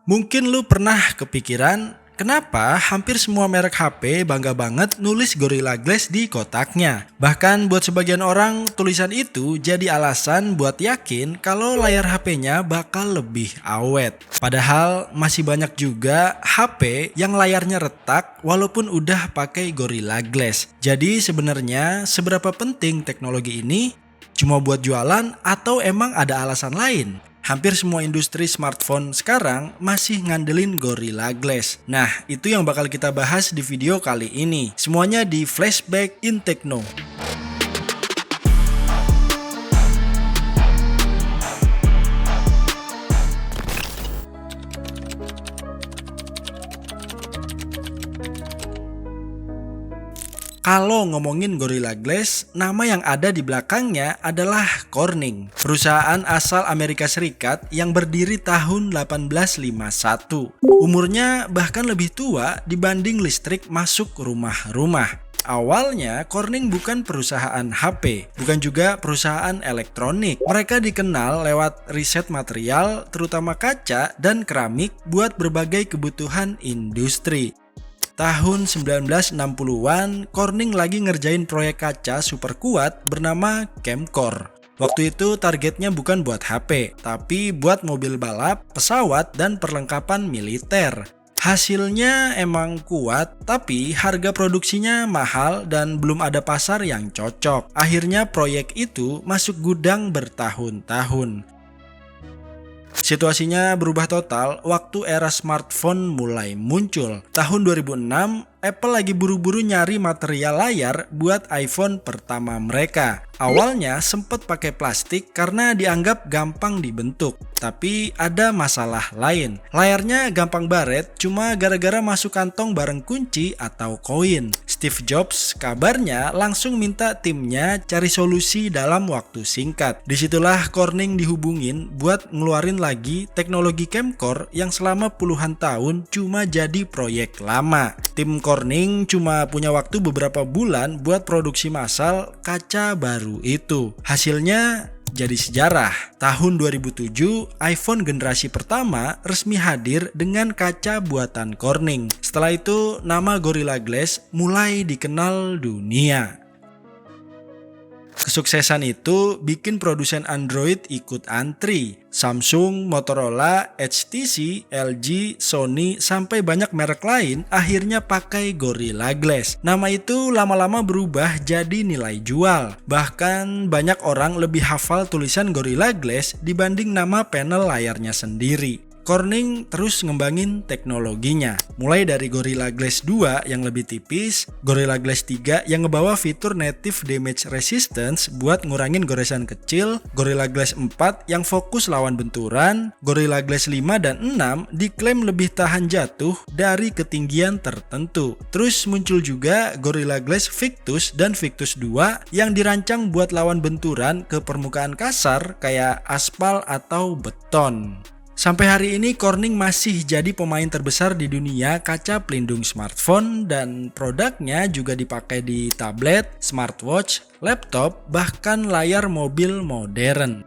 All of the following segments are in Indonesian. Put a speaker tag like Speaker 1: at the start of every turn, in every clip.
Speaker 1: Mungkin lu pernah kepikiran, kenapa hampir semua merek HP bangga banget nulis Gorilla Glass di kotaknya. Bahkan buat sebagian orang, tulisan itu jadi alasan buat yakin kalau layar HP-nya bakal lebih awet. Padahal masih banyak juga HP yang layarnya retak walaupun udah pakai Gorilla Glass. Jadi sebenarnya seberapa penting teknologi ini? Cuma buat jualan atau emang ada alasan lain? Hampir semua industri smartphone sekarang masih ngandelin Gorilla Glass. Nah, itu yang bakal kita bahas di video kali ini. Semuanya di Flashback in Techno. Kalau ngomongin Gorilla Glass, nama yang ada di belakangnya adalah Corning, perusahaan asal Amerika Serikat yang berdiri tahun 1851. Umurnya bahkan lebih tua dibanding listrik masuk rumah-rumah. Awalnya Corning bukan perusahaan HP, bukan juga perusahaan elektronik. Mereka dikenal lewat riset material, terutama kaca dan keramik buat berbagai kebutuhan industri. Tahun 1960-an, Corning lagi ngerjain proyek kaca super kuat bernama Camcor. Waktu itu targetnya bukan buat HP, tapi buat mobil balap, pesawat, dan perlengkapan militer. Hasilnya emang kuat, tapi harga produksinya mahal dan belum ada pasar yang cocok. Akhirnya proyek itu masuk gudang bertahun-tahun. Situasinya berubah total waktu era smartphone mulai muncul. Tahun 2006, Apple lagi buru-buru nyari material layar buat iPhone pertama mereka. Awalnya sempet pakai plastik karena dianggap gampang dibentuk. Tapi ada masalah lain. Layarnya gampang baret cuma gara-gara masuk kantong bareng kunci atau koin. Steve Jobs kabarnya langsung minta timnya cari solusi dalam waktu singkat. Disitulah Corning dihubungin buat ngeluarin lagi teknologi Camcor yang selama puluhan tahun cuma jadi proyek lama. Tim Corning cuma punya waktu beberapa bulan buat produksi massal kaca baru itu. Hasilnya jadi sejarah. Tahun 2007, iPhone generasi pertama resmi hadir dengan kaca buatan Corning. Setelah itu, nama Gorilla Glass mulai dikenal dunia. Kesuksesan itu bikin produsen Android ikut antri. Samsung, Motorola, HTC, LG, Sony, sampai banyak merek lain akhirnya pakai Gorilla Glass. Nama itu lama-lama berubah jadi nilai jual. Bahkan banyak orang lebih hafal tulisan Gorilla Glass dibanding nama panel layarnya sendiri. Corning terus ngembangin teknologinya. Mulai dari Gorilla Glass 2 yang lebih tipis, Gorilla Glass 3 yang ngebawa fitur native damage resistance buat ngurangin goresan kecil, Gorilla Glass 4 yang fokus lawan benturan, Gorilla Glass 5 dan 6 diklaim lebih tahan jatuh dari ketinggian tertentu. Terus muncul juga Gorilla Glass Victus dan Victus 2 yang dirancang buat lawan benturan ke permukaan kasar kayak aspal atau beton. Sampai hari ini Corning masih jadi pemain terbesar di dunia kaca pelindung smartphone dan produknya juga dipakai di tablet, smartwatch, laptop, bahkan layar mobil modern.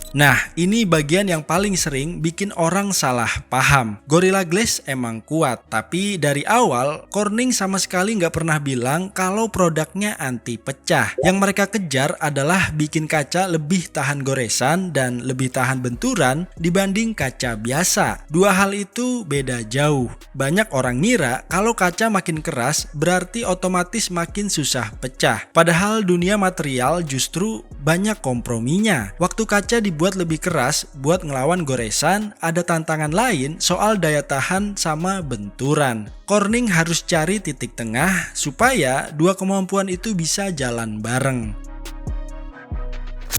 Speaker 1: Nah, ini bagian yang paling sering bikin orang salah paham. Gorilla Glass emang kuat, tapi dari awal Corning sama sekali nggak pernah bilang kalau produknya anti pecah. Yang mereka kejar adalah bikin kaca lebih tahan goresan dan lebih tahan benturan dibanding kaca biasa. Dua hal itu beda jauh. Banyak orang ngira kalau kaca makin keras berarti otomatis makin susah pecah. Padahal dunia material justru banyak komprominya. Waktu kaca dibuat lebih keras buat ngelawan goresan, ada tantangan lain soal daya tahan sama benturan. Corning harus cari titik tengah supaya dua kemampuan itu bisa jalan bareng.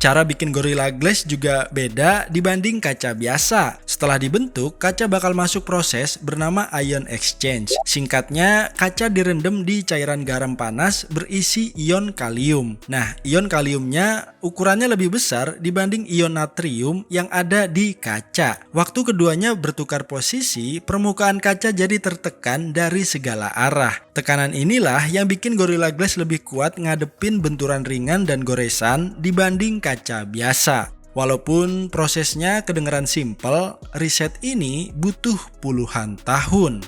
Speaker 1: Cara bikin Gorilla Glass juga beda dibanding kaca biasa. Setelah dibentuk, kaca bakal masuk proses bernama ion exchange. Singkatnya, kaca direndam di cairan garam panas berisi ion kalium. Nah, ion kaliumnya ukurannya lebih besar dibanding ion natrium yang ada di kaca. Waktu keduanya bertukar posisi, permukaan kaca jadi tertekan dari segala arah. Tekanan inilah yang bikin Gorilla Glass lebih kuat ngadepin benturan ringan dan goresan dibanding kaca biasa. Walaupun prosesnya kedengeran simpel, riset ini butuh puluhan tahun.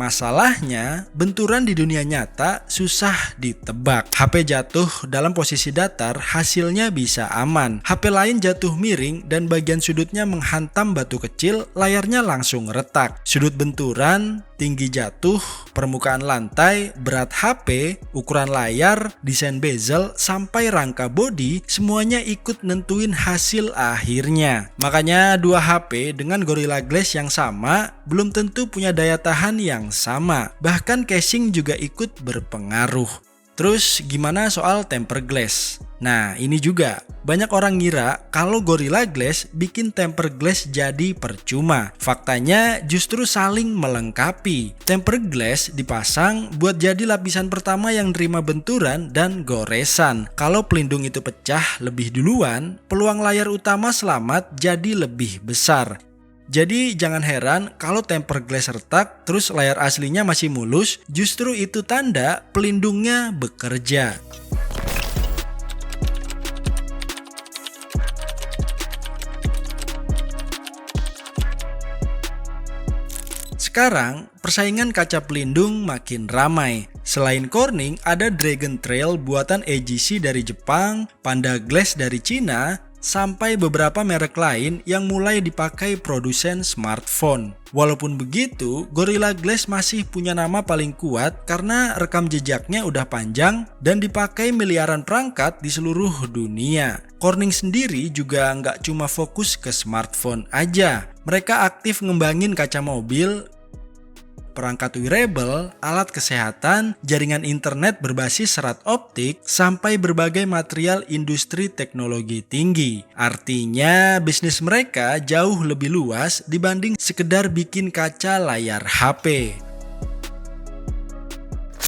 Speaker 1: Masalahnya, benturan di dunia nyata susah ditebak. HP jatuh dalam posisi datar, hasilnya bisa aman. HP lain jatuh miring dan bagian sudutnya menghantam batu kecil, layarnya langsung retak. Sudut benturan, tinggi jatuh, permukaan lantai, berat HP, ukuran layar, desain bezel, sampai rangka bodi, semuanya ikut nentuin hasil akhirnya. Makanya dua HP dengan Gorilla Glass yang sama belum tentu punya daya tahan yang sama. Bahkan casing juga ikut berpengaruh. Terus gimana soal tempered glass? Nah, ini juga banyak orang ngira kalau Gorilla Glass bikin tempered glass jadi percuma. Faktanya justru saling melengkapi. Tempered glass dipasang buat jadi lapisan pertama yang nerima benturan dan goresan. Kalau pelindung itu pecah lebih duluan, peluang layar utama selamat jadi lebih besar. Jadi jangan heran kalau tempered glass retak terus layar aslinya masih mulus, justru itu tanda pelindungnya bekerja. Sekarang, persaingan kaca pelindung makin ramai. Selain Corning, ada Dragon Trail buatan AGC dari Jepang, Panda Glass dari Cina, sampai beberapa merek lain yang mulai dipakai produsen smartphone. Walaupun begitu, Gorilla Glass masih punya nama paling kuat karena rekam jejaknya udah panjang dan dipakai miliaran perangkat di seluruh dunia. Corning sendiri juga nggak cuma fokus ke smartphone aja. Mereka aktif ngembangin kaca mobil, perangkat wearable, alat kesehatan, jaringan internet berbasis serat optik, sampai berbagai material industri teknologi tinggi. Artinya, bisnis mereka jauh lebih luas dibanding sekedar bikin kaca layar HP.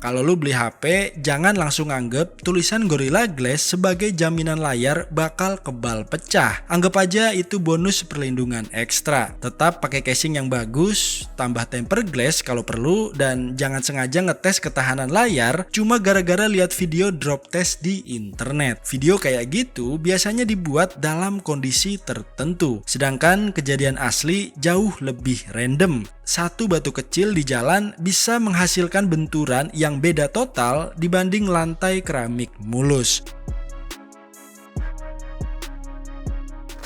Speaker 1: Kalau lu beli HP, jangan langsung anggap tulisan Gorilla Glass sebagai jaminan layar bakal kebal pecah. Anggap aja itu bonus perlindungan ekstra. Tetap pakai casing yang bagus, tambah tempered glass kalau perlu, dan jangan sengaja ngetes ketahanan layar cuma gara-gara lihat video drop test di internet. Video kayak gitu biasanya dibuat dalam kondisi tertentu, sedangkan kejadian asli jauh lebih random. Satu batu kecil di jalan bisa menghasilkan benturan yang beda total dibanding lantai keramik mulus.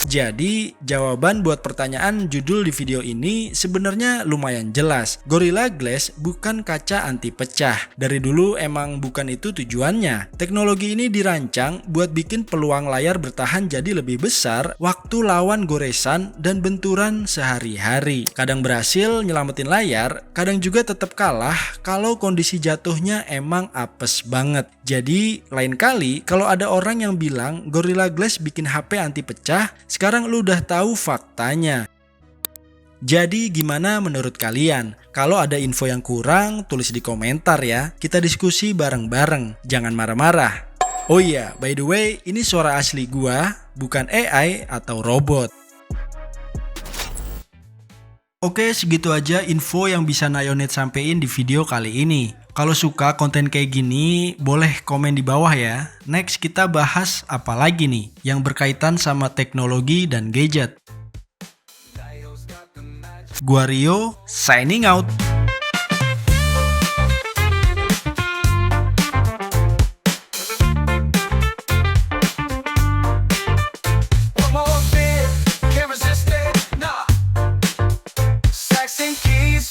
Speaker 1: Jadi, jawaban buat pertanyaan judul di video ini sebenarnya lumayan jelas. Gorilla Glass bukan kaca anti pecah. Dari dulu emang bukan itu tujuannya. Teknologi ini dirancang buat bikin peluang layar bertahan jadi lebih besar waktu lawan goresan dan benturan sehari-hari. Kadang berhasil nyelamatin layar, kadang juga tetap kalah kalau kondisi jatuhnya emang apes banget. Jadi, lain kali kalau ada orang yang bilang Gorilla Glass bikin HP anti pecah, sekarang lu udah tahu faktanya. Jadi gimana menurut kalian? Kalau ada info yang kurang, tulis di komentar ya. Kita diskusi bareng-bareng, jangan marah-marah. Oh iya, by the way, ini suara asli gua, bukan AI atau robot. Oke, segitu aja info yang bisa Nayonet sampein di video kali ini. Kalau suka konten kayak gini, boleh komen di bawah ya. Next kita bahas apa lagi nih yang berkaitan sama teknologi dan gadget. Gua Rio, signing out.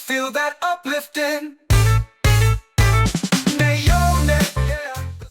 Speaker 2: Feel that uplifting.